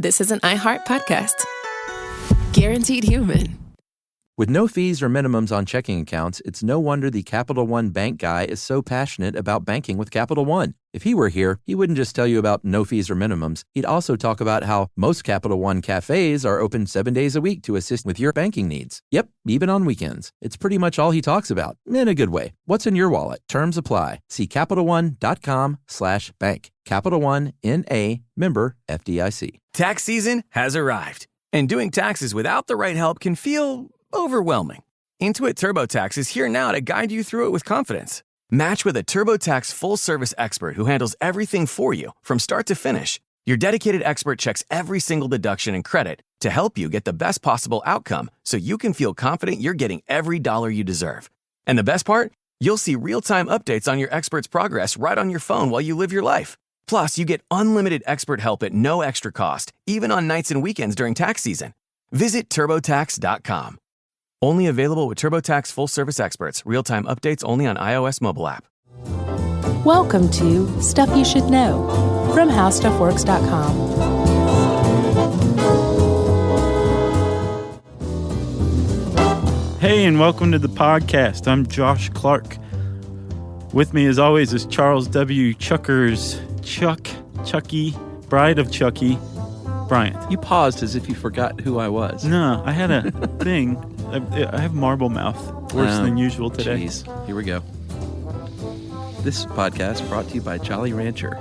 this is an iHeart podcast. Guaranteed human. With no fees or minimums on checking accounts, it's no wonder the Capital One bank guy is so passionate about banking with Capital One. If he were here, he wouldn't just tell you about no fees or minimums. He'd also talk about how most Capital One cafes are open 7 days a week to assist with your banking needs. Yep, even on weekends. It's pretty much all he talks about, in a good way. What's in your wallet? Terms apply. See CapitalOne.com/bank. Capital One, N.A., member FDIC. Tax season has arrived, and doing taxes without the right help can feel overwhelming. Intuit TurboTax is here now to guide you through it with confidence. Match with a TurboTax full-service expert who handles everything for you from start to finish. Your dedicated expert checks every single deduction and credit to help you get the best possible outcome so you can feel confident you're getting every dollar you deserve. And the best part? You'll see real-time updates on your expert's progress right on your phone while you live your life. Plus, you get unlimited expert help at no extra cost, even on nights and weekends during tax season. Visit TurboTax.com. Only available with TurboTax full-service experts. Real-time updates only on iOS mobile app. Welcome to Stuff You Should Know from HowStuffWorks.com. Hey, and welcome to the podcast. I'm Josh Clark. With me, as always, is Charles W. Chuckers, Chucky, Bride of Chucky, Bryant. You paused as if you forgot who I was. No, I had a thing. I have marble mouth. Worse than usual today. Jeez. Here we go. This podcast brought to you by Jolly Rancher.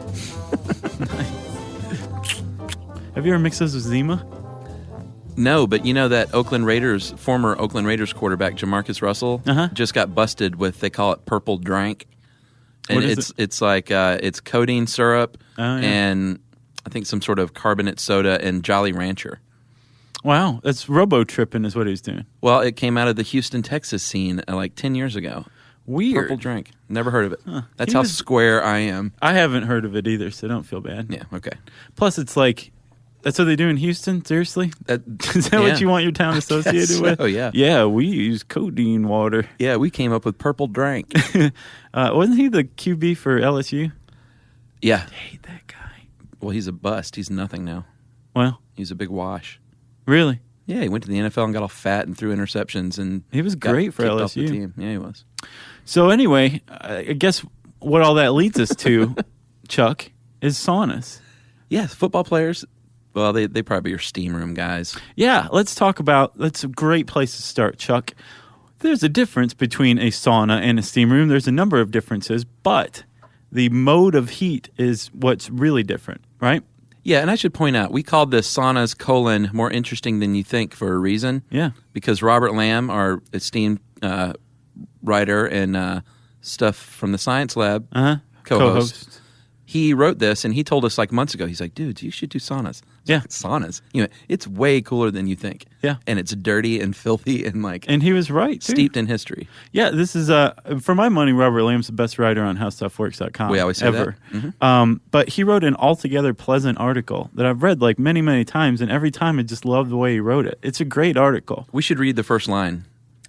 Have you ever mixed those with Zima? No, but you know that former Oakland Raiders quarterback, Jamarcus Russell, just got busted with, they call it purple drank. And it's like, it's codeine syrup and I think some sort of carbonate soda and Jolly Rancher. Wow, that's robo-tripping is what he's doing. Well, it came out of the Houston, Texas scene like 10 years ago. Weird. Purple drink. Never heard of it. Huh. That's how square I am. I haven't heard of it either, so don't feel bad. Yeah, okay. Plus, it's like, that's what they do in Houston? Seriously? Is that what you want your town associated with? Oh, yeah. Yeah, we use codeine water. Yeah, we came up with purple drink. Wasn't he the QB for LSU? Yeah. I hate that guy. Well, he's a bust. He's nothing now. Well. He's a big wash. Really? Yeah, he went to the NFL and got all fat and threw interceptions. And he was great for LSU. Off the team. Yeah, he was. So anyway, I guess what all that leads us to, Chuck, is saunas. Yeah, football players, well, they probably are steam room guys. Yeah, let's talk about, that's a great place to start, Chuck. There's a difference between a sauna and a steam room. There's a number of differences, but the mode of heat is what's really different, right? Yeah, and I should point out, we called this saunas, more interesting than you think for a reason. Yeah. Because Robert Lamb, our esteemed writer and stuff from the Science Lab, co-host, he wrote this, and he told us like months ago, he's like, dudes, you should do saunas. Yeah. Like, saunas. It's way cooler than you think. Yeah. And it's dirty and filthy and like... And he was right, too. Steeped in history. Yeah, this is, for my money, Robert Lamb's the best writer on HowStuffWorks.com. We always say ever. that. Mm-hmm. But he wrote an altogether pleasant article that I've read like many, many times, and every time I just love the way he wrote it. It's a great article. We should read the first line.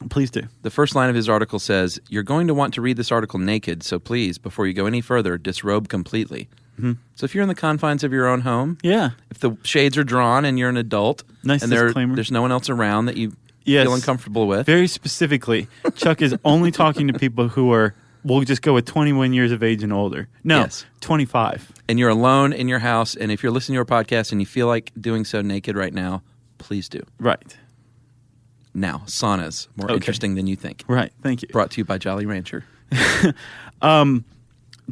Please do. The first line of his article says, "You're going to want to read this article naked, so please, before you go any further, disrobe completely." Mm-hmm. So if you're in the confines of your own home, if the shades are drawn and you're an adult, nice and there's no one else around that you feel uncomfortable with. Very specifically, Chuck is only talking to people who are, we'll just go with 21 years of age and older. No, 25. And you're alone in your house, and if you're listening to our podcast and you feel like doing so naked right now, please do. Right. Now, saunas, more interesting than you think. Right, thank you. Brought to you by Jolly Rancher.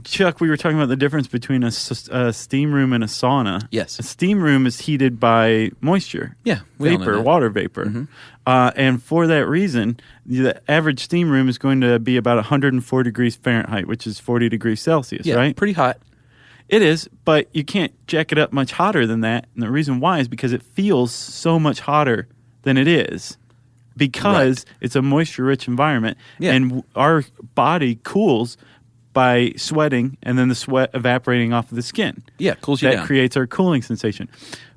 Chuck, we were talking about the difference between a steam room and a sauna. Yes. A steam room is heated by moisture. Yeah. Vapor, water vapor. Mm-hmm. And for that reason, the average steam room is going to be about 104 degrees Fahrenheit, which is 40 degrees Celsius, right? Pretty hot. It is, but you can't jack it up much hotter than that. And the reason why is because it feels so much hotter than it is. Because it's a moisture-rich environment, and our body cools by sweating, and then the sweat evaporating off of the skin. Yeah, cools you down. That creates our cooling sensation.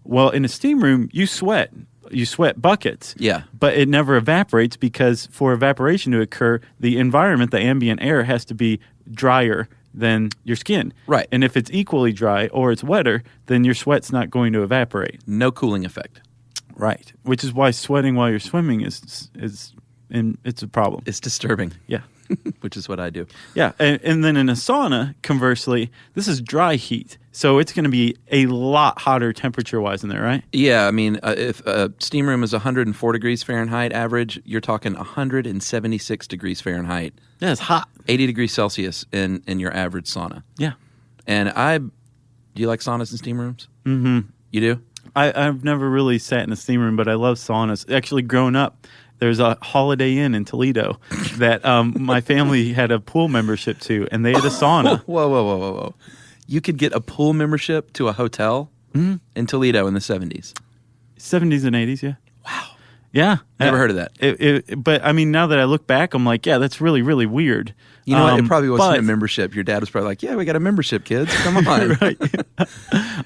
Well, in a steam room, you sweat. You sweat buckets. Yeah. But it never evaporates because for evaporation to occur, the environment, the ambient air, has to be drier, than your skin. Right. And if it's equally dry or it's wetter, then your sweat's not going to evaporate. No cooling effect. Right. Which is why sweating while you're swimming is it's a problem. It's disturbing. Yeah. Which is what I do. Yeah. And then in a sauna, conversely, this is dry heat. So it's going to be a lot hotter temperature-wise in there, right? Yeah, I mean, if a steam room is 104 degrees Fahrenheit average, you're talking 176 degrees Fahrenheit. Yeah, it's hot. 80 degrees Celsius in your average sauna. Yeah. And do you like saunas and steam rooms? Mm-hmm. You do? I've never really sat in a steam room, but I love saunas. Actually, growing up, there's a Holiday Inn in Toledo that my family had a pool membership to, and they had a sauna. Whoa. You could get a pool membership to a hotel in Toledo in the 70s. 70s and 80s, yeah. Wow. Yeah. Never heard of that. But, I mean, now that I look back, I'm like, yeah, that's really, really weird. You know what? It probably wasn't a membership. Your dad was probably like, yeah, we got a membership, kids. Come on. Right.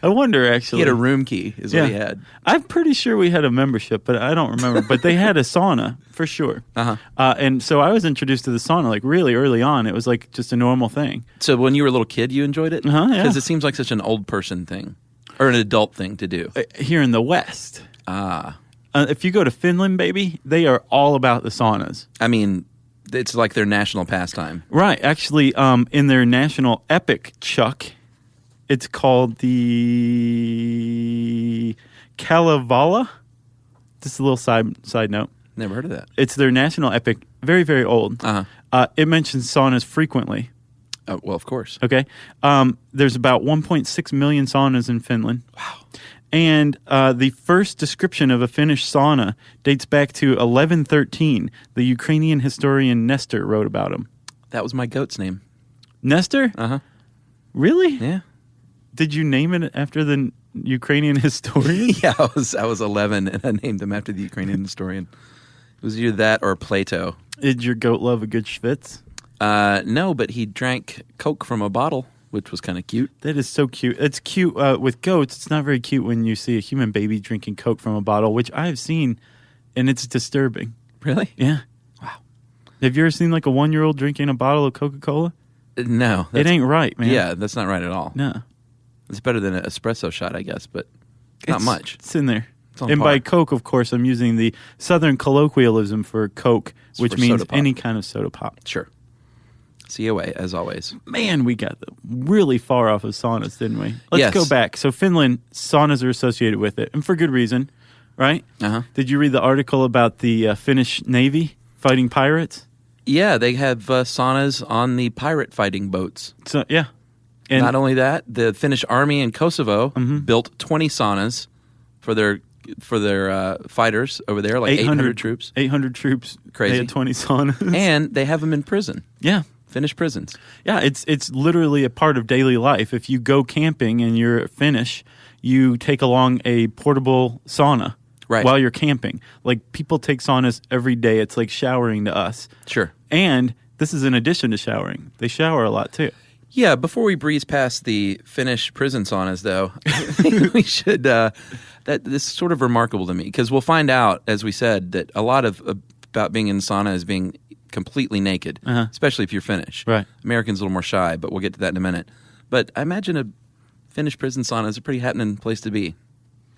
I wonder, actually. He had a room key is what he had. I'm pretty sure we had a membership, but I don't remember. But they had a sauna, for sure. Uh-huh. And so I was introduced to the sauna, like, really early on. It was, like, just a normal thing. So when you were a little kid, you enjoyed it? Yeah. Because it seems like such an old person thing or an adult thing to do. Here in the West. Ah. If you go to Finland, baby, they are all about the saunas. I mean, it's like their national pastime. Right. Actually, in their national epic, Chuck, it's called the Kalevala. Just a little side note. Never heard of that. It's their national epic, very, very old. Uh-huh. It mentions saunas frequently. Oh, well, of course. Okay. There's about 1.6 million saunas in Finland. Wow. And the first description of a Finnish sauna dates back to 1113. The Ukrainian historian Nestor wrote about them. That was my goat's name. Nestor? Uh-huh. Really? Yeah. Did you name it after the Ukrainian historian? Yeah, I was 11, and I named him after the Ukrainian historian. It was either that or Plato. Did your goat love a good schwitz? No, but he drank Coke from a bottle, which was kind of cute. That is so cute. It's cute with goats. It's not very cute when you see a human baby drinking Coke from a bottle, which I have seen, and it's disturbing. Really? Yeah. Wow. Have you ever seen like a 1-year-old drinking a bottle of Coca-Cola? No. It ain't right, man. Yeah, that's not right at all. No. It's better than an espresso shot, I guess, but not much. It's in there. It's on And par. by Coke, of course, I'm using the Southern colloquialism for Coke, which for means soda pop. any kind of soda pop. Sure. COA, as always. Man, we got really far off of saunas, didn't we? Let's Yes. go back. So Finland, saunas are associated with it, and for good reason, right? Uh-huh. Did you read the article about the Finnish Navy fighting pirates? Yeah, they have saunas on the pirate fighting boats. So yeah. And Not only that, the Finnish army in Kosovo Mm-hmm. built 20 saunas for their fighters over there, like 800 troops. 800 troops. Crazy. They had 20 saunas. And they have them in prison, yeah. Finnish prisons. Yeah, it's literally a part of daily life. If you go camping and you're Finnish, you take along a portable sauna Right. while you're camping. Like, people take saunas every day. It's like showering to us. Sure. And this is in addition to showering. They shower a lot, too. Yeah, before we breeze past the Finnish prison saunas, though, I think we should. This is sort of remarkable to me because we'll find out, as we said, that a lot of about being in the sauna is being completely naked, especially if you're Finnish. Right. Americans a little more shy, but we'll get to that in a minute. But I imagine a Finnish prison sauna is a pretty happening place to be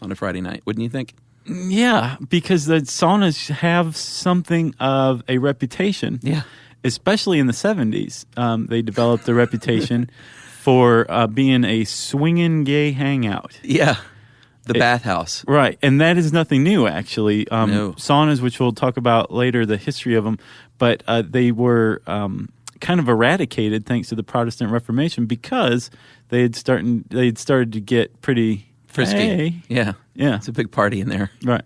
on a Friday night, wouldn't you think? Yeah, because the saunas have something of a reputation. Yeah. Especially in the 70s, they developed a reputation for being a swinging gay hangout. Yeah. The bathhouse. Right, and that is nothing new, actually. No. Saunas, which we'll talk about later, the history of them, but they were kind of eradicated thanks to the Protestant Reformation because they had started to get pretty Frisky. Hey. Yeah. Yeah. It's a big party in there. Right.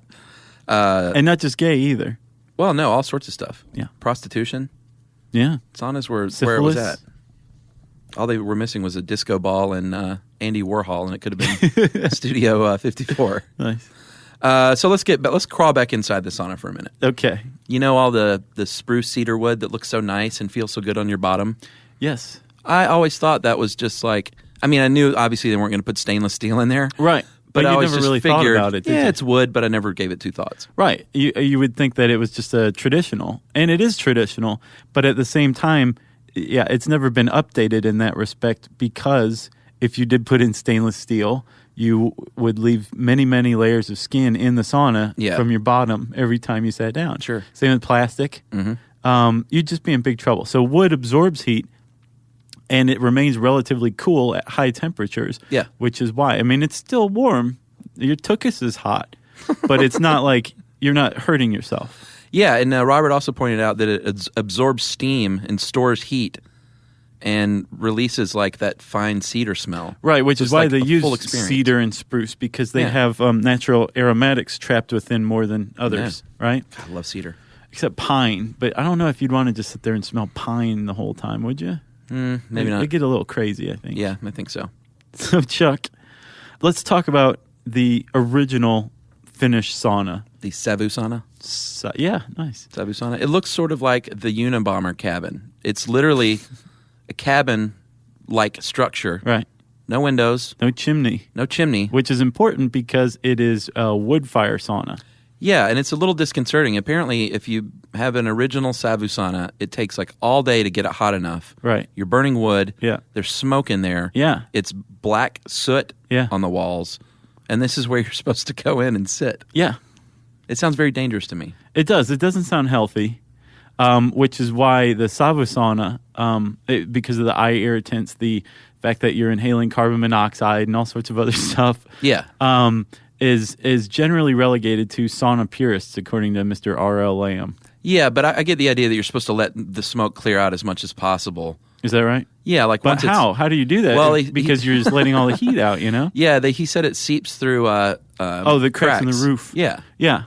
And not just gay either. Well, no, all sorts of stuff. Yeah. Prostitution. Yeah. Saunas were Syphilis. where it was at. All they were missing was a disco ball and Andy Warhol, and it could have been Studio 54. Nice. So let's crawl back inside the sauna for a minute. Okay. You know all the spruce cedar wood that looks so nice and feels so good on your bottom? Yes. I always thought that was just like, I mean, I knew obviously they weren't going to put stainless steel in there. Right. But I you always never just really figured, thought about it, did yeah, you? it's wood, but I never gave it two thoughts. Right. You would think that it was just a traditional, and it is traditional, but at the same time, it's never been updated in that respect, because if you did put in stainless steel, you would leave many, many layers of skin in the sauna from your bottom every time you sat down. Sure. Same with plastic. You'd just be in big trouble. So wood absorbs heat, and it remains relatively cool at high temperatures. Yeah. Which is why, I mean, it's still warm. Your tuchus is hot, but it's not like you're not hurting yourself. Yeah, and Robert also pointed out that it absorbs steam and stores heat and releases like that fine cedar smell. Right, which is why like they use experience. cedar and spruce, because they have natural aromatics trapped within more than others, right? I love cedar. Except pine, but I don't know if you'd want to just sit there and smell pine the whole time, would you? Maybe not. It'd get a little crazy, I think. Yeah, I think so. So, Chuck, let's talk about the original Finnish sauna. The Savusana? Yeah, nice. Savusana. It looks sort of like the Unabomber cabin. It's literally a cabin-like structure. Right. No windows. No chimney. No chimney. Which is important because it is a wood fire sauna. Yeah, and it's a little disconcerting. Apparently, if you have an original Savusana, it takes like all day to get it hot enough. Right. You're burning wood. Yeah. There's smoke in there. Yeah. It's black soot on the walls. And this is where you're supposed to go in and sit. Yeah. It sounds very dangerous to me. It does. It doesn't sound healthy, which is why the Savusana, because of the eye irritants, the fact that you're inhaling carbon monoxide and all sorts of other stuff. Yeah. Is generally relegated to sauna purists, according to Mr. R.L. Lamb. Yeah, but I get the idea that you're supposed to let the smoke clear out as much as possible. Is that right? Yeah, like but how? How do you do that? Well, because you're just letting all the heat out, you know? Yeah, he said it seeps through. The cracks in the roof. Yeah, yeah.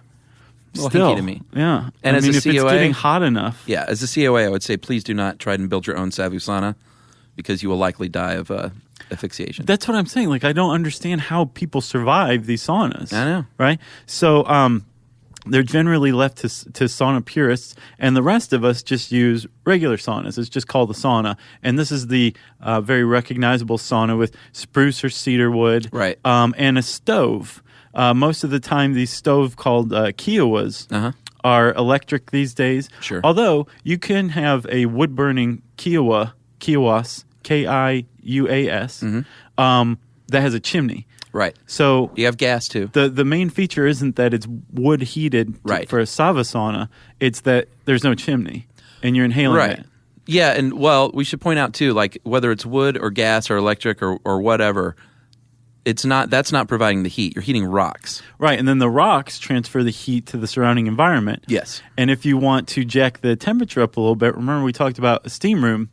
Well, Still, hinky to me. Yeah, and I mean, a if COA, it's getting hot enough. Yeah, as a COA, I would say please do not try and build your own Savusana, because you will likely die of asphyxiation. That's what I'm saying. Like, I don't understand how people survive these saunas. I know, right? So, they're generally left to sauna purists, and the rest of us just use regular saunas. It's just called the sauna, and this is the very recognizable sauna with spruce or cedar wood, right? And a stove. Most of the time, these stove called Kiowas are electric these days. Sure. Although you can have a wood burning Kiowas, Kiuas, that has a chimney. Right. So you have gas too. The main feature isn't that it's wood heated for a Savusana. It's that there's no chimney and you're inhaling it. Yeah, and well, we should point out too, like whether it's wood or gas or electric or whatever, that's not providing the heat. You're heating rocks. Right, and then the rocks transfer the heat to the surrounding environment. Yes. And if you want to jack the temperature up a little bit, remember we talked about a steam room.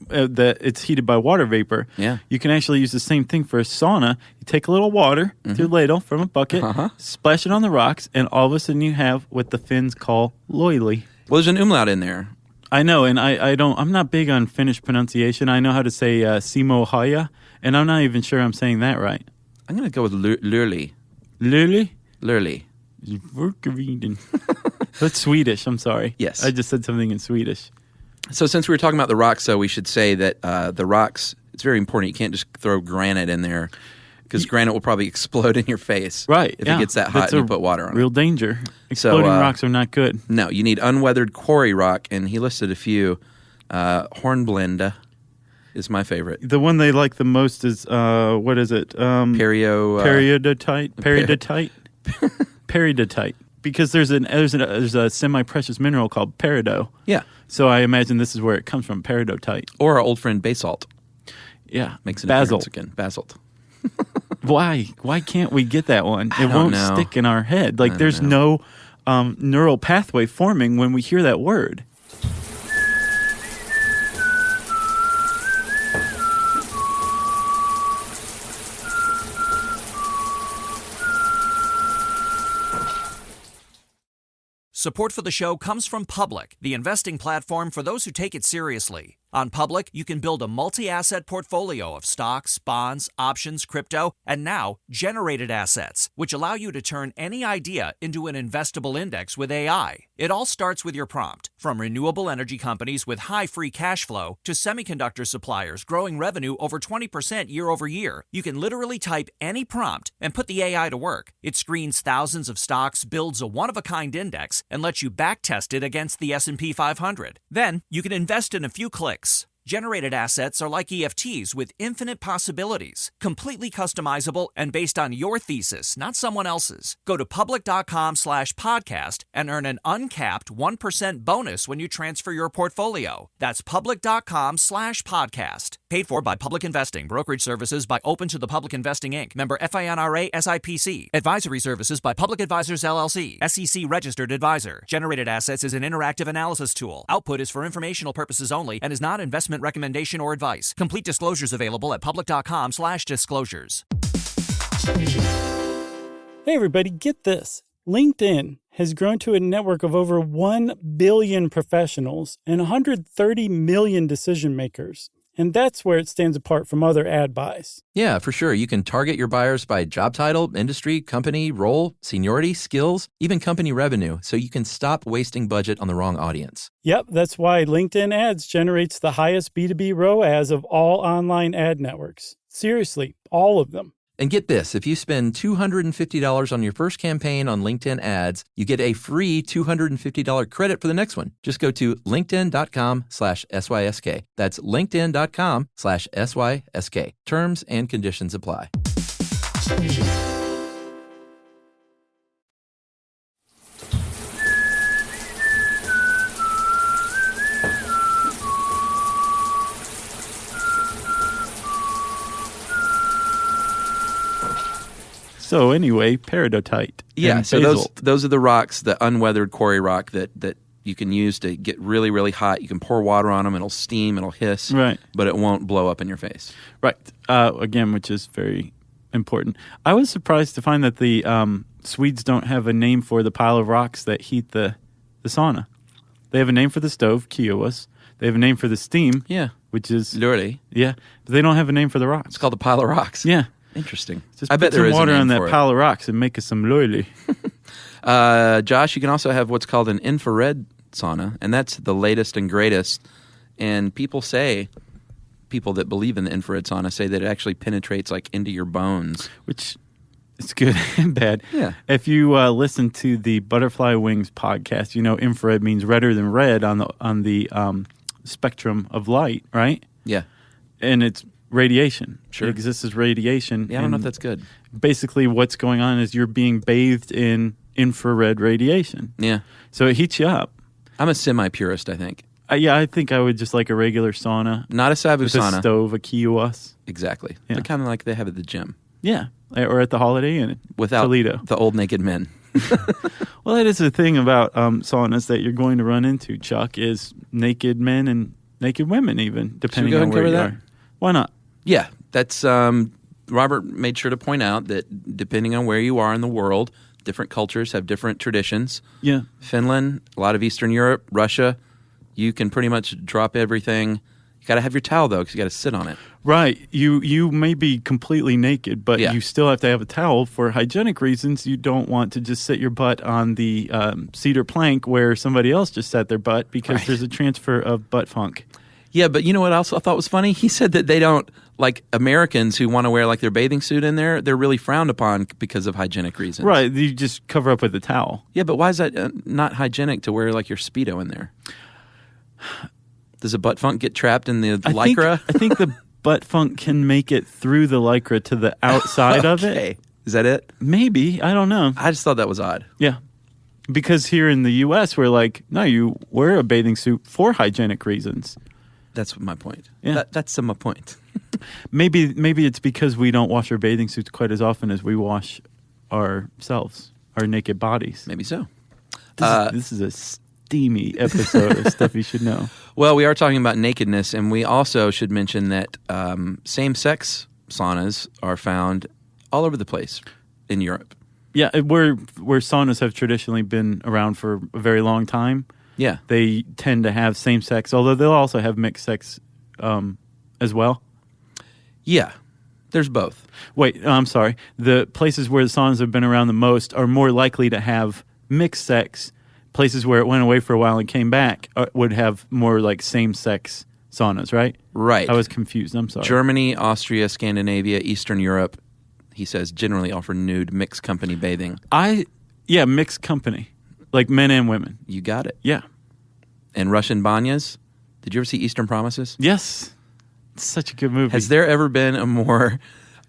That it's heated by water vapor. Yeah. You can actually use the same thing for a sauna. You take a little water through a ladle from a bucket, splash it on the rocks, and all of a sudden you have what the Finns call loili. Well, there's an umlaut in there. I know, and I'm not big on Finnish pronunciation. I know how to say Simo Haya, and I'm not even sure I'm saying that right. I'm going to go with lurli. Lurli? Lurli. That's Swedish, I'm sorry. Yes. I just said something in Swedish. So since we were talking about the rocks, we should say that the rocks, it's very important. You can't just throw granite in there, because granite will probably explode in your face. Right. If it gets that hot and you put water on it. Real danger. Exploding rocks are not good. No, you need unweathered quarry rock, and he listed a few. Hornblende is my favorite. The one they like the most is, what is it? Periodotite? Peridotite. Because there's a semi-precious mineral called peridot. Yeah. So I imagine this is where it comes from, peridotite. Or our old friend basalt. Yeah. Makes an appearance again. Basalt. Why? Why can't we get that one? It won't stick in our head. Like there's no neural pathway forming when we hear that word. Support for the show comes from Public, the investing platform for those who take it seriously. On Public, you can build a multi-asset portfolio of stocks, bonds, options, crypto, and now generated assets, which allow you to turn any idea into an investable index with AI. It all starts with your prompt. From renewable energy companies with high free cash flow to semiconductor suppliers growing revenue over 20% year over year, you can literally type any prompt and put the AI to work. It screens thousands of stocks, builds a one-of-a-kind index, and lets you backtest it against the S&P 500. Then, you can invest in a few clicks. Generated assets are like EFTs with infinite possibilities, completely customizable and based on your thesis, not someone else's. Go to public.com/podcast and earn an uncapped 1% bonus when you transfer your portfolio. That's public.com/podcast. Paid for by Public Investing. Brokerage services by Open to the Public Investing, Inc. Member FINRA SIPC. Advisory services by Public Advisors LLC. SEC registered advisor. Generated assets is an interactive analysis tool. Output is for informational purposes only and is not investment recommendation or advice. Complete disclosures available at public.com/disclosures. Hey everybody, get this. LinkedIn has grown to a network of over 1 billion professionals and 130 million decision makers. And that's where it stands apart from other ad buys. Yeah, for sure. You can target your buyers by job title, industry, company, role, seniority, skills, even company revenue, so you can stop wasting budget on the wrong audience. Yep, that's why LinkedIn Ads generates the highest B2B ROAS of all online ad networks. Seriously, all of them. And get this, if you spend $250 on your first campaign on LinkedIn ads, you get a free $250 credit for the next one. Just go to linkedin.com/SYSK. That's linkedin.com/SYSK. Terms and conditions apply. So anyway, peridotite. Yeah, so basalt. those are the rocks, the unweathered quarry rock that you can use to get really, really hot. You can pour water on them, it'll steam, it'll hiss, right, but it won't blow up in your face. Right. Again, which is very important. I was surprised to find that the Swedes don't have a name for the pile of rocks that heat the sauna. They have a name for the stove, kiovas. They have a name for the steam, yeah, which is lurli. Yeah, but they don't have a name for the rocks. It's called a pile of rocks. Yeah. Interesting. Just I bet put some there is water a name on that for it. pile of rocks and make us some loily. Josh, you can also have what's called an infrared sauna, and that's the latest and greatest. And people that believe in the infrared sauna say that it actually penetrates like into your bones. Which is good and bad. Yeah. If you listen to the Butterfly Wings podcast, you know infrared means redder than red on the spectrum of light, right? Yeah. And it's radiation. Sure. It exists as radiation. Yeah, I don't know if that's good. Basically, what's going on is you're being bathed in infrared radiation. Yeah. So it heats you up. I'm a semi-purist, I think. Yeah, I think I would just like a regular sauna. Not a savu with sauna. A stove, a kiosk. Exactly. Yeah. They're kind of like they have at the gym. Yeah. Or at the Holiday Inn without Toledo. The old naked men. Well, that is the thing about saunas that you're going to run into, Chuck, is naked men and naked women even, depending on where you are. Why not? Yeah, that's Robert made sure to point out that depending on where you are in the world, different cultures have different traditions. Yeah. Finland, a lot of Eastern Europe, Russia, you can pretty much drop everything. You got to have your towel, though, because you got to sit on it. Right. You may be completely naked, but you still have to have a towel for hygienic reasons. You don't want to just sit your butt on the cedar plank where somebody else just sat their butt because there's a transfer of butt funk. Yeah, but you know what else I thought was funny? He said that they don't, like Americans who want to wear like their bathing suit in there, they're really frowned upon because of hygienic reasons. Right, you just cover up with a towel. Yeah, but why is that not hygienic to wear like your Speedo in there? Does a butt funk get trapped in the Lycra? I think the butt funk can make it through the Lycra to the outside of it. Is that it? Maybe, I don't know. I just thought that was odd. Yeah, because here in the U.S. we're like, no, you wear a bathing suit for hygienic reasons. That's my point. Yeah. That's my point. Maybe it's because we don't wash our bathing suits quite as often as we wash ourselves, our naked bodies. Maybe so. This is a steamy episode of Stuff You Should Know. Well, we are talking about nakedness, and we also should mention that same-sex saunas are found all over the place in Europe. Yeah, where saunas have traditionally been around for a very long time. Yeah. They tend to have same-sex, although they'll also have mixed-sex as well? Yeah, there's both. Wait, I'm sorry. The places where the saunas have been around the most are more likely to have mixed sex. Places where it went away for a while and came back would have more like same-sex saunas, right? Right. I was confused. I'm sorry. Germany, Austria, Scandinavia, Eastern Europe, he says, generally offer nude mixed company bathing. Mixed company. Like men and women. You got it. Yeah. And Russian banyas. Did you ever see Eastern Promises? Yes. It's such a good movie. Has there ever been a more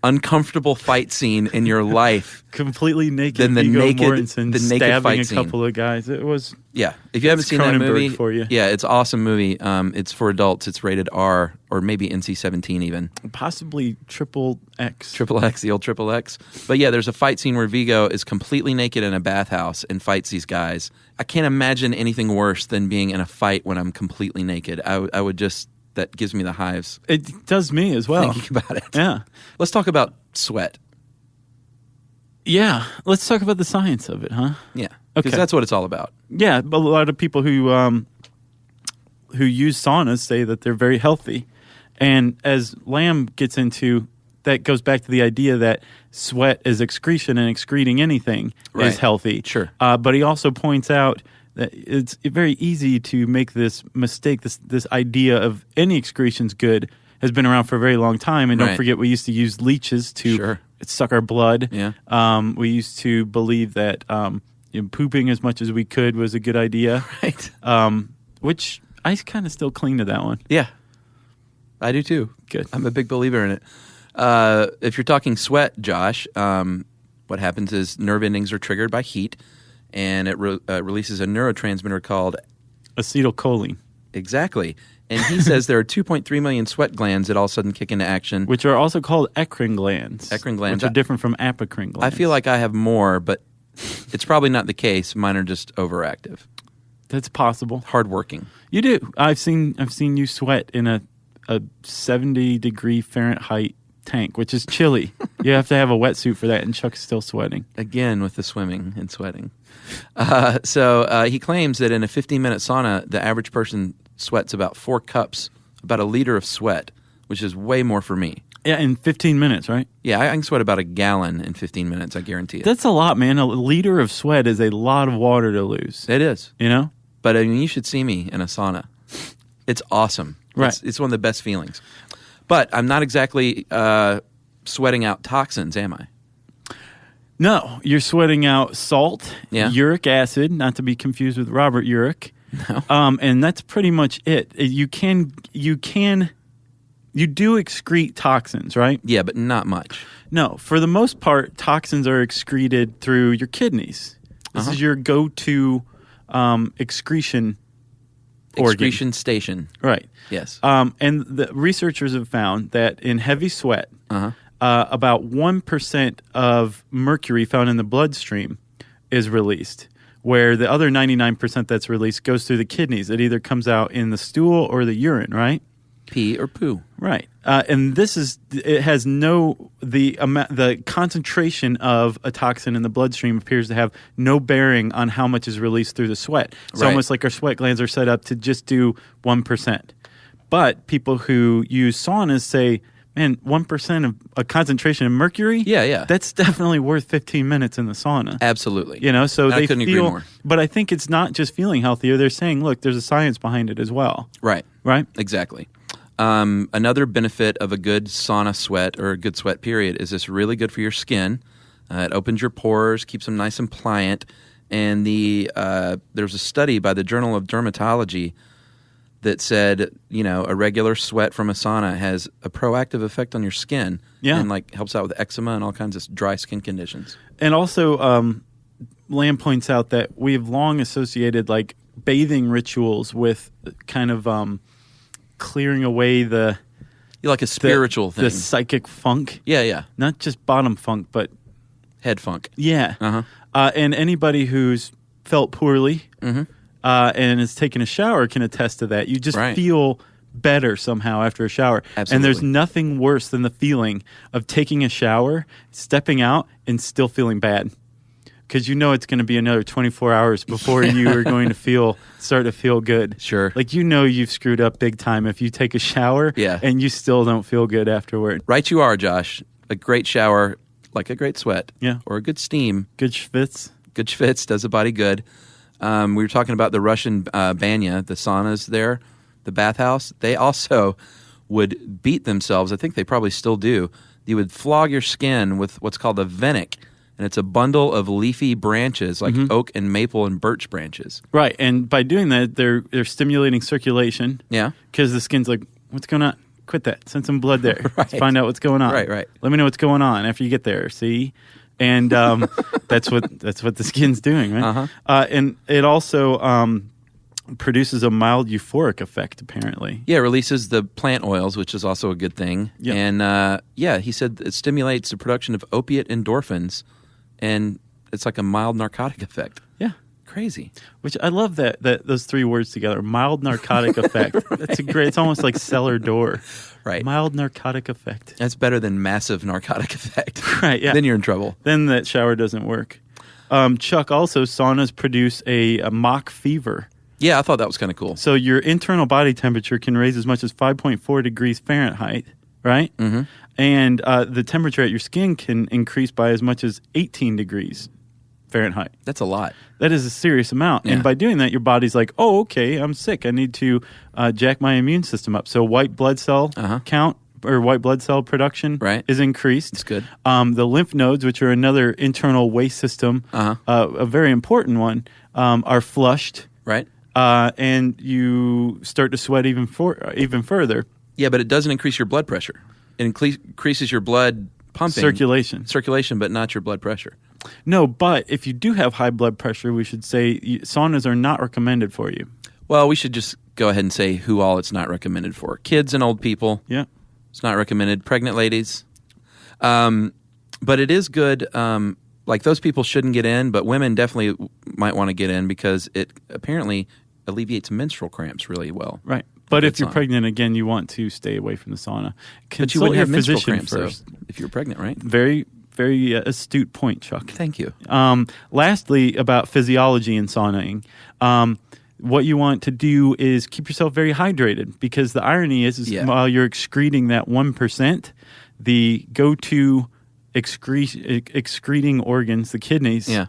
uncomfortable fight scene in your life completely naked than the Viggo naked Mortensen stabbing fight a scene? couple of guys? It was If you haven't seen that movie, for you. Yeah, it's an awesome movie. It's for adults. It's rated R or maybe NC-17 even. Possibly triple X. Triple X, the old triple X. But yeah, there's a fight scene where Viggo is completely naked in a bathhouse and fights these guys. I can't imagine anything worse than being in a fight when I'm completely naked. I would just. That gives me the hives. It does me as well. Thinking about it. Yeah. Let's talk about sweat. Yeah. Let's talk about the science of it, huh? Yeah. Because that's what it's all about. Yeah. But a lot of people who use saunas say that they're very healthy. And as Lamb gets into, that goes back to the idea that sweat is excretion and excreting anything is healthy. Sure. But he also points out that it's very easy to make this mistake. This idea of any excretion's good has been around for a very long time. And don't forget, we used to use leeches to suck our blood. Yeah. We used to believe that pooping as much as we could was a good idea. Right. Which I kind of still cling to that one. Yeah. I do too. Good. I'm a big believer in it. If you're talking sweat, Josh, what happens is nerve endings are triggered by heat. And it releases a neurotransmitter called acetylcholine. Exactly. And he says there are 2.3 million sweat glands that all of a sudden kick into action. Which are also called eccrine glands. Eccrine glands. Which are different from apocrine glands. I feel like I have more, but it's probably not the case. Mine are just overactive. That's possible. Hardworking. You do. I've seen you sweat in a 70-degree Fahrenheit tank, which is chilly. You have to have a wetsuit for that, and Chuck's still sweating. Again with the swimming and sweating. So he claims that in a 15-minute sauna, the average person sweats about 4 cups, about a liter of sweat, which is way more for me. Yeah, in 15 minutes, right? Yeah, I can sweat about a gallon in 15 minutes, I guarantee it. That's a lot, man. A liter of sweat is a lot of water to lose. It is. You know? But I mean, you should see me in a sauna. It's awesome. Right. It's one of the best feelings. But I'm not exactly sweating out toxins, am I? No, you're sweating out salt, uric acid, not to be confused with Robert Urich. No. And that's pretty much it. You do excrete toxins, right? Yeah, but not much. No, for the most part, toxins are excreted through your kidneys. This is your go-to excretion Excretion station. Right. Yes. And the researchers have found that in heavy sweat, about 1% of mercury found in the bloodstream is released, where the other 99% that's released goes through the kidneys. It either comes out in the stool or the urine, right? Pee or poo. Right. And the concentration of a toxin in the bloodstream appears to have no bearing on how much is released through the sweat. It's almost like our sweat glands are set up to just do 1%. But people who use saunas say, man, 1% of a concentration of mercury? Yeah. That's definitely worth 15 minutes in the sauna. Absolutely. So I couldn't agree more. But I think it's not just feeling healthier. They're saying, look, there's a science behind it as well. Right. Right? Exactly. Another benefit of a good sauna sweat or a good sweat period is it's really good for your skin. It opens your pores, keeps them nice and pliant. And there's a study by the Journal of Dermatology that said, a regular sweat from a sauna has a proactive effect on your skin. Yeah. And helps out with eczema and all kinds of dry skin conditions. And also, Lamb points out that we have long associated bathing rituals with kind of clearing away the a spiritual thing. The psychic funk. Yeah. Not just bottom funk, but head funk. Yeah. Uh-huh. And anybody who's felt poorly and has taken a shower can attest to that. You just feel better somehow after a shower. Absolutely. And there's nothing worse than the feeling of taking a shower, stepping out, and still feeling bad. because you know it's going to be another 24 hours before you are going to start to feel good. Sure. Like, you know you've screwed up big time if you take a shower and you still don't feel good afterward. Right you are, Josh. A great shower, like a great sweat. Yeah. Or a good steam. Good schwitz. Good schwitz does the body good. We were talking about the Russian banya, the saunas there, the bathhouse. They also would beat themselves. I think they probably still do. You would flog your skin with what's called a venik, and it's a bundle of leafy branches like oak and maple and birch branches. Right, and by doing that, they're stimulating circulation. Yeah. Because the skin's like, what's going on? Quit that. Send some blood there. Right. Let's find out what's going on. Right. Let me know what's going on after you get there, see? And that's what the skin's doing, right? Uh-huh. And it also produces a mild euphoric effect, apparently. Yeah, it releases the plant oils, which is also a good thing. Yeah. And he said it stimulates the production of opiate endorphins, and it's like a mild narcotic effect. Yeah. Crazy. Which I love that those three words together. Mild narcotic effect. That's it's almost like cellar door. Right. Mild narcotic effect. That's better than massive narcotic effect. Right, yeah. Then you're in trouble. Then that shower doesn't work. Chuck, also saunas produce a mock fever. Yeah, I thought that was kind of cool. So your internal body temperature can raise as much as 5.4 degrees Fahrenheit, right? Mm-hmm. And the temperature at your skin can increase by as much as 18 degrees Fahrenheit. That's a lot. That is a serious amount. Yeah. And by doing that, your body's like, oh, okay, I'm sick. I need to jack my immune system up. So white blood cell count or white blood cell production is increased. That's good. The lymph nodes, which are another internal waste system, a very important one, are flushed. Right. And you start to sweat even further. Yeah, but it doesn't increase your blood pressure. It increases your blood pumping. Circulation, but not your blood pressure. No, but if you do have high blood pressure, we should say saunas are not recommended for you. Well, we should just go ahead and say who all it's not recommended for. Kids and old people. Yeah. It's not recommended. Pregnant ladies. But it is good. Like, those people shouldn't get in, but women definitely might want to get in because it apparently alleviates menstrual cramps really well. Right. But if you're pregnant, again, you want to stay away from the sauna. But you wouldn't have menstrual cramps first. though, if you're pregnant, right? Very, very astute point, Chuck. Thank you. Lastly, about physiology and saunaing. What you want to do is keep yourself very hydrated, because the irony is while you're excreting that 1%, the go-to excreting organs, the kidneys,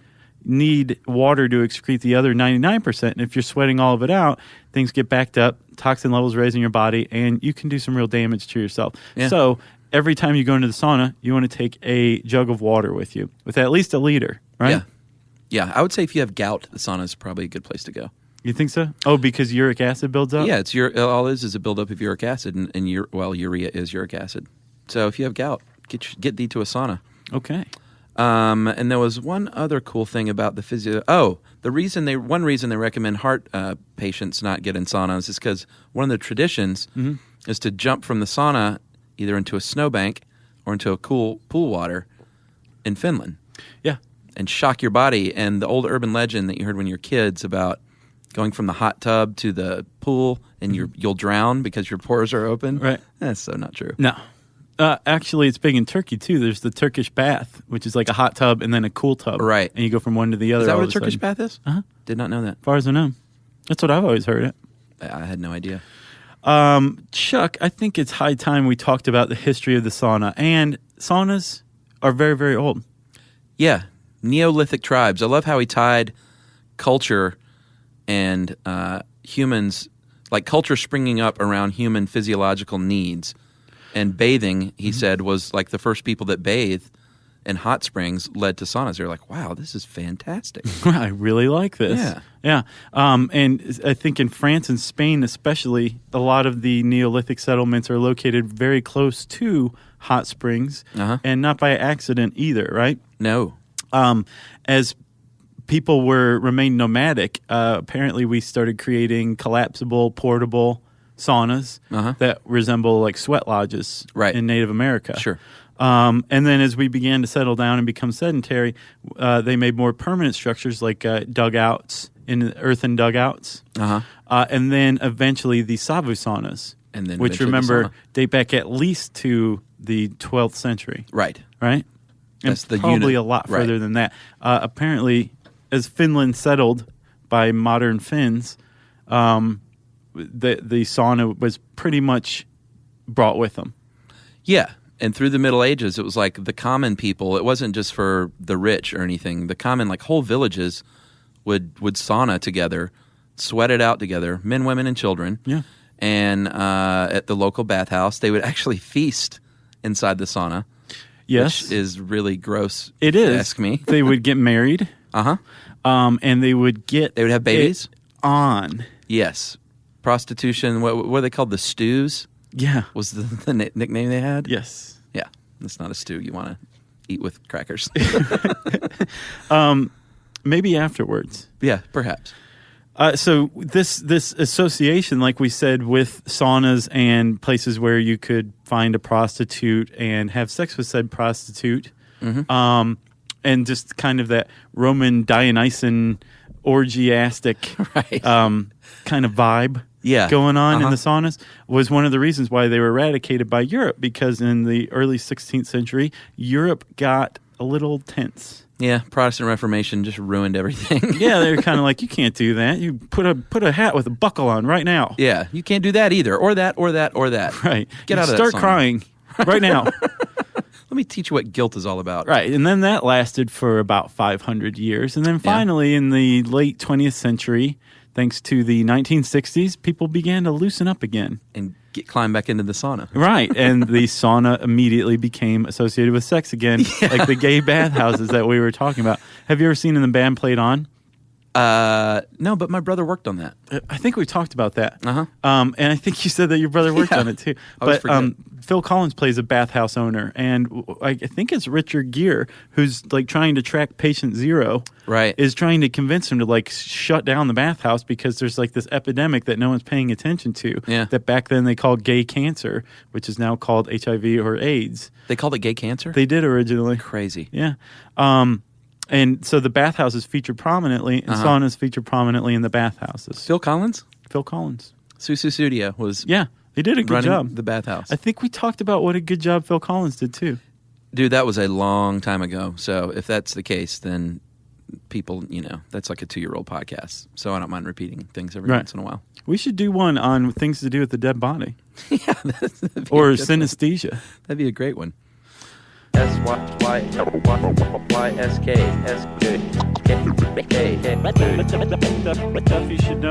need water to excrete the other 99%. And if you're sweating all of it out, things get backed up, toxin levels rise in your body, and you can do some real damage to yourself. Yeah. So every time you go into the sauna, you want to take a jug of water with you, with at least a liter, right? Yeah. I would say if you have gout, the sauna is probably a good place to go. You think so? Oh, because uric acid builds up? Yeah, all it is a buildup of uric acid, and urea is uric acid. So if you have gout, get thee to a sauna. Okay. And there was one other cool thing about the physio. Oh, one reason they recommend heart patients not get in saunas is because one of the traditions is to jump from the sauna either into a snowbank or into a cool pool water in Finland. Yeah. And shock your body. And the old urban legend that you heard when you were kids about going from the hot tub to the pool and you'll drown because your pores are open. Right. That's so not true. No. Actually, it's big in Turkey, too. There's the Turkish bath, which is like a hot tub and then a cool tub. Right. And you go from one to the other. Is that what a Turkish bath is? Uh-huh. Did not know that. As far as I know. That's what I've always heard. I had no idea. Chuck, I think it's high time we talked about the history of the sauna. And saunas are very, very old. Yeah. Neolithic tribes. I love how he tied culture and humans, like culture springing up around human physiological needs. And bathing, he said, was like the first people that bathed in hot springs led to saunas. They're like, wow, this is fantastic. I really like this. Yeah. And I think in France and Spain especially, a lot of the Neolithic settlements are located very close to hot springs, and not by accident either, right? No. As people remained nomadic, apparently we started creating collapsible, portable saunas that resemble like sweat lodges in Native America. Sure. And then as we began to settle down and become sedentary, they made more permanent structures like dugouts, earthen dugouts. And then eventually the Savu saunas, which remember date back at least to the 12th century. Right. Right? That's the probably unit. a lot Right. further than that. Apparently, as Finland settled by modern Finns, the sauna was pretty much brought with them. Yeah. And through the Middle Ages, it was like the common people. It wasn't just for the rich or anything. The common, like whole villages would sauna together, sweat it out together, men, women, and children. Yeah. And at the local bathhouse, they would actually feast inside the sauna. Yes. Which is really gross. It if is. you ask me. They would get married. Uh-huh. And they would have babies? on. Yes. Prostitution, what are they called? The stews? Yeah. Was the nickname they had? Yes. Yeah. It's not a stew you want to eat with crackers. Maybe afterwards. Yeah, perhaps. So this association, like we said, with saunas and places where you could find a prostitute and have sex with said prostitute, and just kind of that Roman Dionysian orgiastic Right. kind of vibe going on in the saunas, was one of the reasons why they were eradicated by Europe, because in the early 16th century, Europe got a little tense. Yeah, Protestant Reformation just ruined everything. Yeah, they were kind of like, you can't do that. You put a hat with a buckle on right now. Yeah, you can't do that either, or that, or that, or that. Right. Get out of that Start sauna. crying right now. Let me teach you what guilt is all about. Right, and then that lasted for about 500 years. And then finally, in the late 20th century, thanks to the 1960s, people began to loosen up again. And climb back into the sauna. Right, and the sauna immediately became associated with sex again, like the gay bathhouses that we were talking about. Have you ever seen in the band Played On? No, but my brother worked on that. I think we talked about that. Uh-huh. And I think you said that your brother worked on it too. always But forget. Phil Collins plays a bathhouse owner, and I think it's Richard Gere who's like trying to track Patient Zero. Right. Is trying to convince him to like shut down the bathhouse because there's like this epidemic that no one's paying attention to. Yeah. That back then they called gay cancer, which is now called HIV or AIDS. They called it gay cancer? They did originally. Crazy. Yeah. And so the bathhouses featured prominently, and saunas featured prominently in the bathhouses. Phil Collins? Phil Collins. Susu Studio was Yeah, they did a good running job. the bathhouse. I think we talked about what a good job Phil Collins did too. Dude, that was a long time ago. So if that's the case, then people, that's like a 2-year-old podcast. So I don't mind repeating things every Right. once in a while. We should do one on things to do with the dead body. Yeah, that'd be Or a good one. synesthesia. That'd be a great one. Stuff you should know.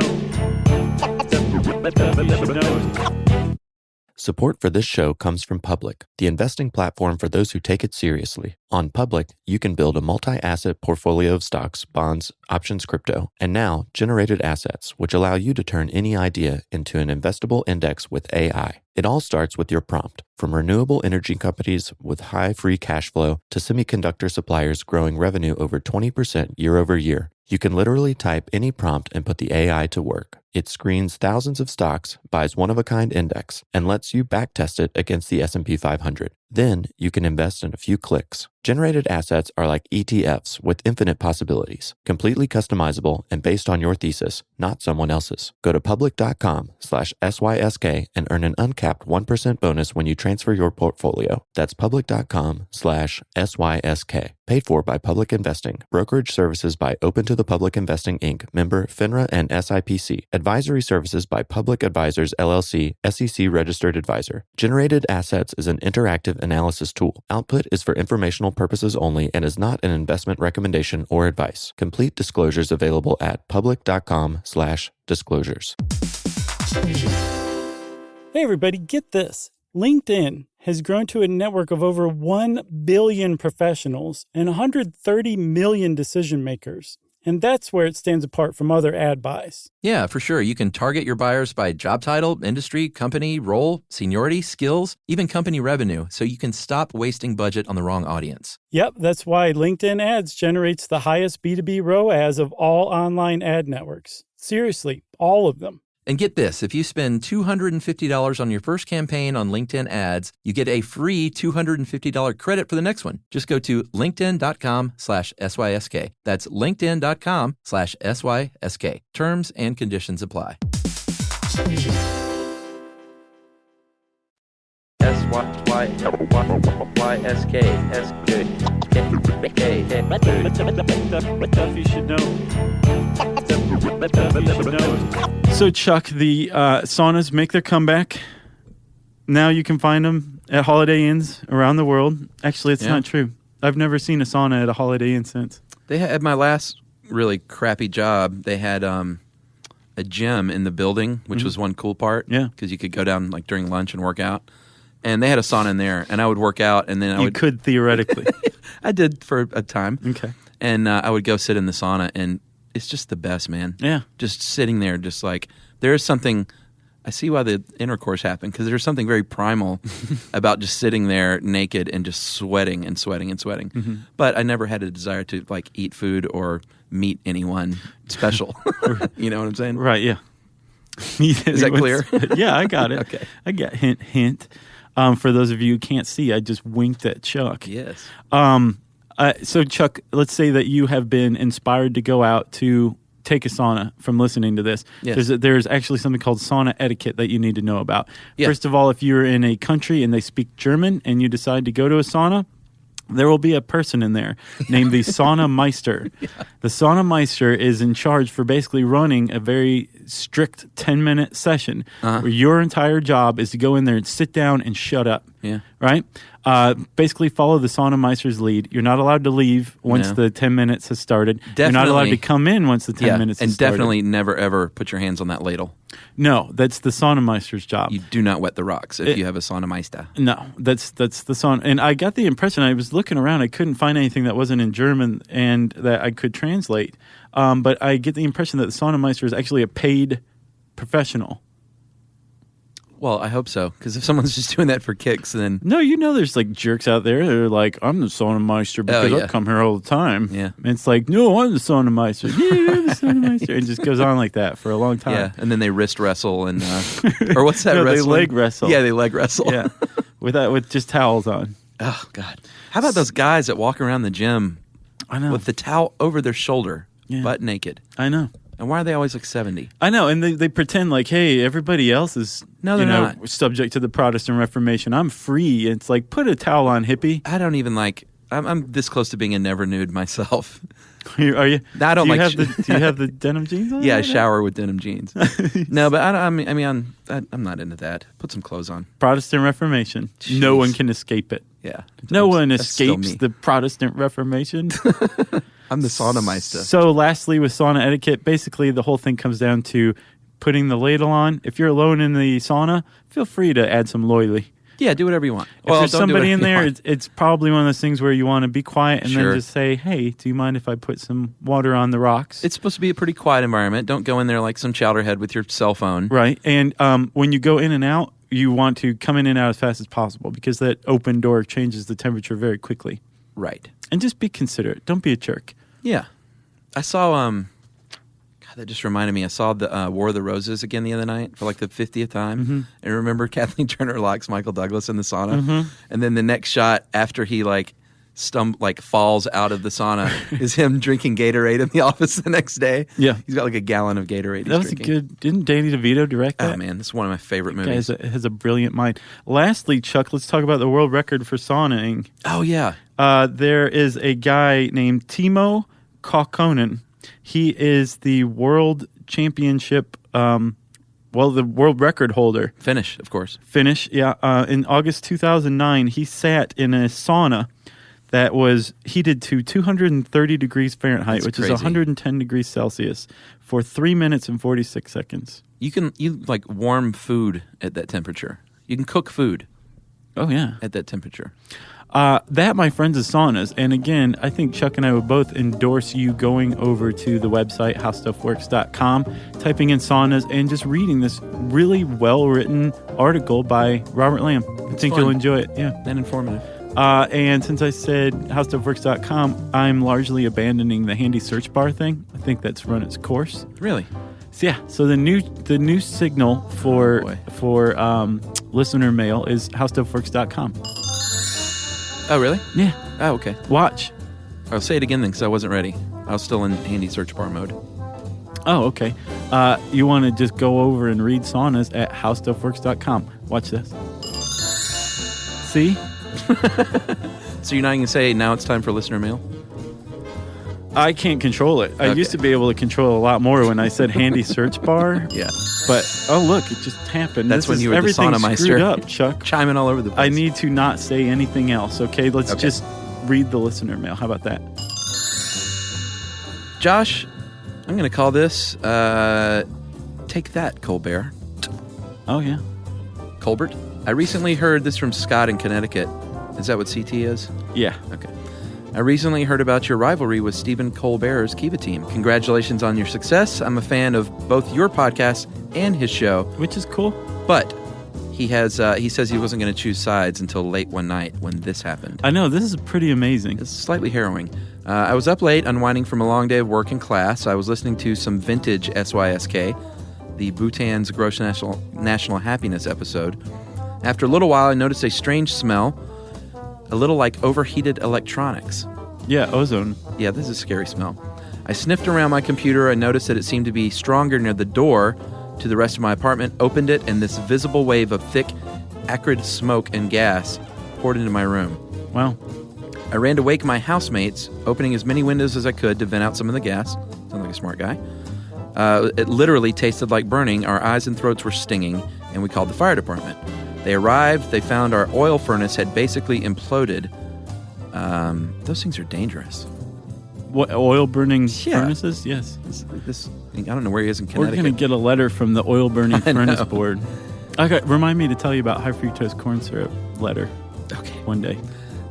Support for this show comes from Public, the investing platform for those who take it seriously. On Public, you can build a multi-asset portfolio of stocks, bonds, options, crypto, and now generated assets, which allow you to turn any idea into an investable index with AI. It all starts with your prompt, from renewable energy companies with high free cash flow to semiconductor suppliers growing revenue over 20% year over year. You can literally type any prompt and put the AI to work. It screens thousands of stocks, buys one-of-a-kind index, and lets you backtest it against the S&P 500. Then you can invest in a few clicks. Generated assets are like ETFs with infinite possibilities, completely customizable and based on your thesis, not someone else's. Go to public.com/SYSK and earn an uncapped 1% bonus when you transfer your portfolio. That's public.com/SYSK. Paid for by Public Investing. Brokerage services by Open to the Public Investing, Inc., member FINRA and SIPC. Advisory services by Public Advisors, LLC, SEC registered advisor. Generated Assets is an interactive analysis tool. Output is for informational purposes only and is not an investment recommendation or advice. Complete disclosures available at public.com/disclosures. Hey, everybody, get this. LinkedIn has grown to a network of over 1 billion professionals and 130 million decision makers. And that's where it stands apart from other ad buys. Yeah, for sure. You can target your buyers by job title, industry, company, role, seniority, skills, even company revenue, so you can stop wasting budget on the wrong audience. Yep, that's why LinkedIn Ads generates the highest B2B ROAS of all online ad networks. Seriously, all of them. And get this, if you spend $250 on your first campaign on LinkedIn ads, you get a free $250 credit for the next one. Just go to linkedin.com/SYSK. That's linkedin.com/SYSK. Terms and conditions apply. Stuff you should know. So, Chuck, the saunas make their comeback. Now you can find them at Holiday Inns around the world. Actually, it's not true. I've never seen a sauna at a Holiday Inn since. They had, at my last really crappy job, they had a gym in the building, which was one cool part. Yeah. Because you could go down like during lunch and work out. And they had a sauna in there, and I would work out, and then You could theoretically. I did for a time. Okay. And I would go sit in the sauna, and it's just the best, man. Yeah. Just sitting there, just like, there is something, I see why the intercourse happened, because there's something very primal about just sitting there naked and just sweating and sweating and sweating. Mm-hmm. But I never had a desire to, like, eat food or meet anyone special. You know what I'm saying? Right, yeah. Is that clear? Yeah, I got it. Okay. I got hint. For those of you who can't see, I just winked at Chuck. Yes. So, Chuck, let's say that you have been inspired to go out to take a sauna from listening to this. Yes. There's actually something called sauna etiquette that you need to know about. Yeah. First of all, if you're in a country and they speak German and you decide to go to a sauna, there will be a person in there named the sauna-meister. Yeah. The sauna-meister is in charge for basically running a very strict 10-minute session where your entire job is to go in there and sit down and shut up. Yeah. Right? Basically follow the sauna-meister's lead. You're not allowed to leave once the 10 minutes has started. You're not allowed to come in once the 10 minutes has started. And definitely never, ever put your hands on that ladle. No, that's the sauna-meister's job. You do not wet the rocks if you have a sauna-meister. No, that's the sauna. And I got the impression, I was looking around, I couldn't find anything that wasn't in German and that I could translate. But I get the impression that the sauna-meister is actually a paid professional. Well, I hope so, because if someone's just doing that for kicks, then... No, there's like jerks out there that are like, I'm the sauna-meister because I come here all the time. Yeah. And it's like, no, I'm the sauna-meister. Yeah, I'm the sauna-meister. And it just goes on like that for a long time. Yeah, and then they wrist wrestle and... or what's that no, wrestling? they leg wrestle. Yeah, they leg wrestle. Yeah, with just towels on. Oh, God. How about those guys that walk around the gym I know. with the towel over their shoulder, butt naked? I know. And why are they always like 70? I know, and they pretend like, hey, everybody else is not. subject to the Protestant Reformation. I'm free. It's like, put a towel on, hippie. I don't even like... I'm this close to being a never nude myself. Are you? I don't do you like... do you have the denim jeans on? Yeah, I shower with denim jeans. No, but I'm not into that. Put some clothes on. Protestant Reformation. Jeez. No one can escape it. Yeah. No one That's still escapes me. the Protestant Reformation. I'm the sauna-meister. So lastly, with sauna etiquette, basically the whole thing comes down to putting the ladle on. If you're alone in the sauna, feel free to add some loyally. Yeah, do whatever you want. If there's somebody in there, it's probably one of those things where you want to be quiet and then just say, hey, do you mind if I put some water on the rocks? It's supposed to be a pretty quiet environment. Don't go in there like some chowderhead with your cell phone. Right. And when you go in and out, you want to come in and out as fast as possible because that open door changes the temperature very quickly. Right. And just be considerate. Don't be a jerk. Yeah. I saw, God, that just reminded me. I saw the War of the Roses again the other night for like the 50th time. Mm-hmm. And remember Kathleen Turner locks Michael Douglas in the sauna? Mm-hmm. And then the next shot after he falls out of the sauna is him drinking Gatorade in the office the next day. Yeah. He's got like a gallon of Gatorade. That was drinking. Didn't Danny DeVito direct that? Oh, man. This is one of my favorite movies. Guy has a brilliant mind. Lastly, Chuck, let's talk about the world record for saunaing. Oh, yeah. There is a guy named Timo Kaukonen. He is the world championship, the world record holder. Finnish, of course. Finnish, yeah. In August 2009, he sat in a sauna that was heated to 230 degrees Fahrenheit, That's which crazy. is 110 degrees Celsius, for 3 minutes and 46 seconds. You like warm food at that temperature. You can cook food. Oh, yeah. At that temperature. That, my friends, is saunas. And again, I think Chuck and I would both endorse you going over to the website, howstuffworks.com, typing in saunas, and just reading this really well-written article by Robert Lamb. I think you'll enjoy it. Yeah. And informative. And since I said howstuffworks.com, I'm largely abandoning the handy search bar thing. I think that's run its course. Really? So, yeah. So the new signal for listener mail is howstuffworks.com. Oh, really? Yeah. Oh, okay. Watch. I'll say it again then because I wasn't ready. I was still in handy search bar mode. Oh, okay. You want to just go over and read saunas at howstuffworks.com. Watch this. See? So you're not going to say now it's time for listener mail? I can't control it. I used to be able to control a lot more when I said handy search bar. Yeah. But, oh, look, it just happened. That's when you were the everything's sauna screwed meister. up, Chuck. Chiming all over the place. I need to not say anything else, okay? Let's just read the listener mail. How about that? Josh, I'm going to call this Take That, Colbert. Oh, yeah. Colbert? I recently heard this from Scott in Connecticut. Is that what CT is? Yeah. Okay. I recently heard about your rivalry with Stephen Colbert's Kiva team. Congratulations on your success. I'm a fan of both your podcast and his show. Which is cool. But he says he wasn't going to choose sides until late one night when this happened. I know. This is pretty amazing. It's slightly harrowing. I was up late, unwinding from a long day of work and class. I was listening to some vintage SYSK, the Bhutan's Gross National Happiness episode. After a little while, I noticed a strange smell, a little like overheated electronics. Yeah, ozone. Yeah, this is a scary smell. I sniffed around my computer and noticed that it seemed to be stronger near the door to the rest of my apartment, opened it, and this visible wave of thick, acrid smoke and gas poured into my room. Wow. I ran to wake my housemates, opening as many windows as I could to vent out some of the gas. Sounds like a smart guy. It literally tasted like burning. Our eyes and throats were stinging, and we called the fire department. They arrived. They found our oil furnace had basically imploded. Those things are dangerous. What, oil burning furnaces? Yes. I don't know where he is in Connecticut. We're going to get a letter from the oil burning furnace board. Okay, remind me to tell you about high fructose corn syrup letter. Okay. One day.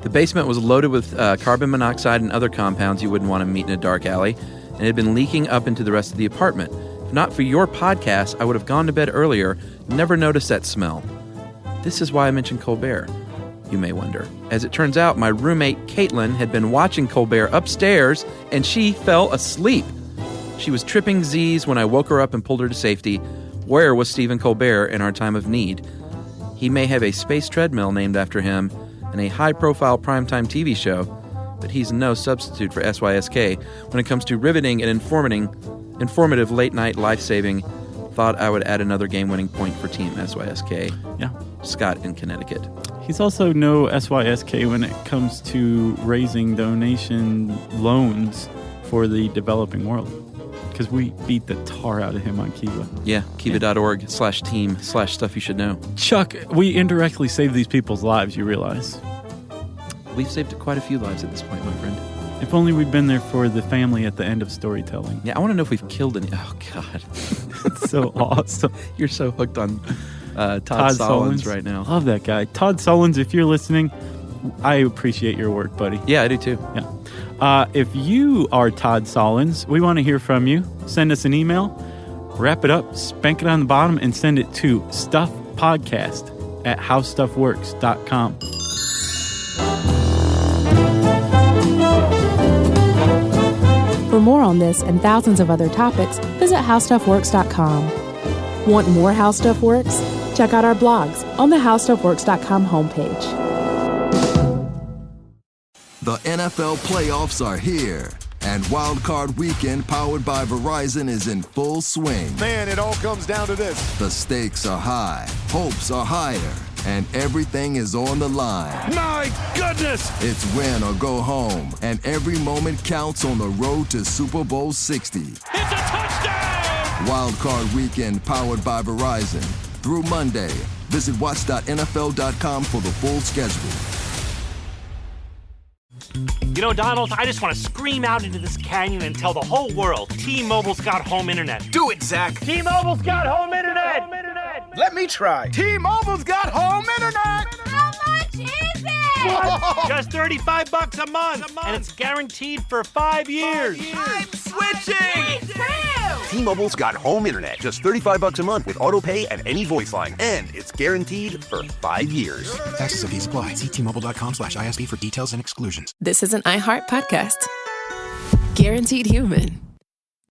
The basement was loaded with carbon monoxide and other compounds you wouldn't want to meet in a dark alley, and it had been leaking up into the rest of the apartment. If not for your podcast, I would have gone to bed earlier, never noticed that smell. This is why I mentioned Colbert, you may wonder. As it turns out, my roommate, Caitlin, had been watching Colbert upstairs, and she fell asleep. She was tripping Z's when I woke her up and pulled her to safety. Where was Stephen Colbert in our time of need? He may have a space treadmill named after him and a high-profile primetime TV show, but he's no substitute for SYSK when it comes to riveting and informative late-night life-saving. Thought I would add another game-winning point for Team SYSK. Yeah. Scott in Connecticut. He's also no SYSK when it comes to raising donation loans for the developing world. Because we beat the tar out of him on Kiva. Yeah, kiva.org/team/stuff you should know. Chuck, we indirectly saved these people's lives, you realize. We've saved quite a few lives at this point, my friend. If only we'd been there for the family at the end of storytelling. Yeah, I want to know if we've killed any. Oh, God. It's so awesome. You're so hooked on Todd Solondz right now. Love that guy. Todd Solondz, if you're listening, I appreciate your work, buddy. Yeah, I do too. Yeah. If you are Todd Solondz, we want to hear from you. Send us an email, wrap it up, spank it on the bottom, and send it to stuffpodcast@howstuffworks.com. For more on this and thousands of other topics, visit howstuffworks.com. Want more How Stuff Works? Check out our blogs on the howstuffworks.com homepage. The NFL playoffs are here, and Wild Card Weekend powered by Verizon is in full swing. Man, it all comes down to this. The stakes are high, hopes are higher, and everything is on the line. My goodness! It's win or go home, and every moment counts on the road to Super Bowl 60. It's a touchdown! Wild Card Weekend powered by Verizon. Through Monday. Visit watch.nfl.com for the full schedule. You know, Donald, I just want to scream out into this canyon and tell the whole world T-Mobile's got home internet. Do it, Zach. T-Mobile's got home internet! Let me try. T-Mobile's got home internet! How much is it? What? Just $35 a month, and it's guaranteed for 5 years. I'm switching! Me too! T-Mobile's got home internet, just $35 a month with auto pay and any voice line, and it's guaranteed for 5 years. Taxes and fees apply. See T-Mobile.com/ISP for details and exclusions. This is an iHeart podcast. Guaranteed Human.